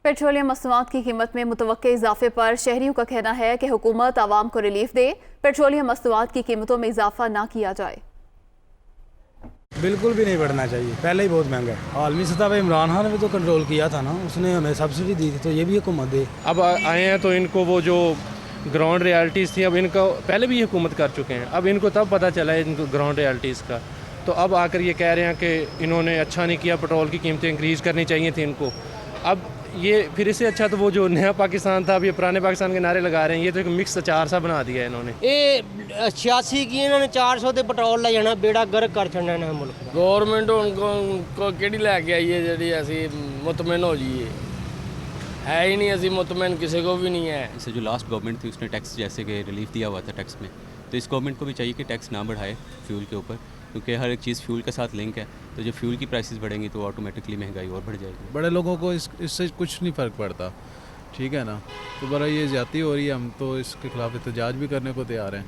Petroleum मसनूआत की कीमत में मुतवक्के इजाफे पर शहरियों का कहना है कि हुकूमत आवाम को रिलीफ दे, पेट्रोलियम मसनूआत की कीमतों में इजाफा ना किया जाए। बिल्कुल भी नहीं बढ़ना चाहिए, पहले ही बहुत महंगा है। आलमी सतह पर इमरान खान ने भी तो कंट्रोल किया था ना, उसने हमें सब्सिडी दी थी, तो ये भी हुकूमत दे। अब आए हैं तो इनको वो जो ग्राउंड रियलिटीज़ थी, अब इनको पहले भी ये हुकूमत कर चुके हैं, अब इनको तब पता चला है इनको ग्राउंड रियलिटीज़ का, तो अब आकर ये कह रहे हैं कि इन्होंने अच्छा नहीं किया, पेट्रोल की कीमतें इंक्रीज़ करनी चाहिए थी इनको। अब ये फिर इससे अच्छा तो वो जो नया पाकिस्तान था, अब ये पुराने पाकिस्तान के नारे लगा रहे हैं, ये तो एक मिक्स अचार सा बना दिया है इन्होंने। ये 86 की इन्होंने 400 ते पेट्रोल ले जाना, बेड़ा गर्क कर छड़ना है मुल्क का। गवर्नमेंट उनको केड़ी लैके आई है जी असी मुतमिन हो जाइए, है ही नहीं, असी मुतमिन किसी को भी नहीं है। इससे जो लास्ट गवर्नमेंट थी उसने टैक्स जैसे कि रिलीफ दिया हुआ था टैक्स में, तो इस गवर्नमेंट को भी चाहिए कि टैक्स ना बढ़ाए फ्यूल के ऊपर, क्योंकि हर एक चीज़ फ्यूल के साथ लिंक है। तो जब फ्यूल की प्राइसेस बढ़ेंगी तो ऑटोमेटिकली महंगाई और बढ़ जाएगी। बड़े लोगों को इससे कुछ नहीं फ़र्क पड़ता, ठीक है ना। तो बड़ा ये ज़्यादती हो रही है, हम तो इसके खिलाफ एहतजाज भी करने को तैयार हैं।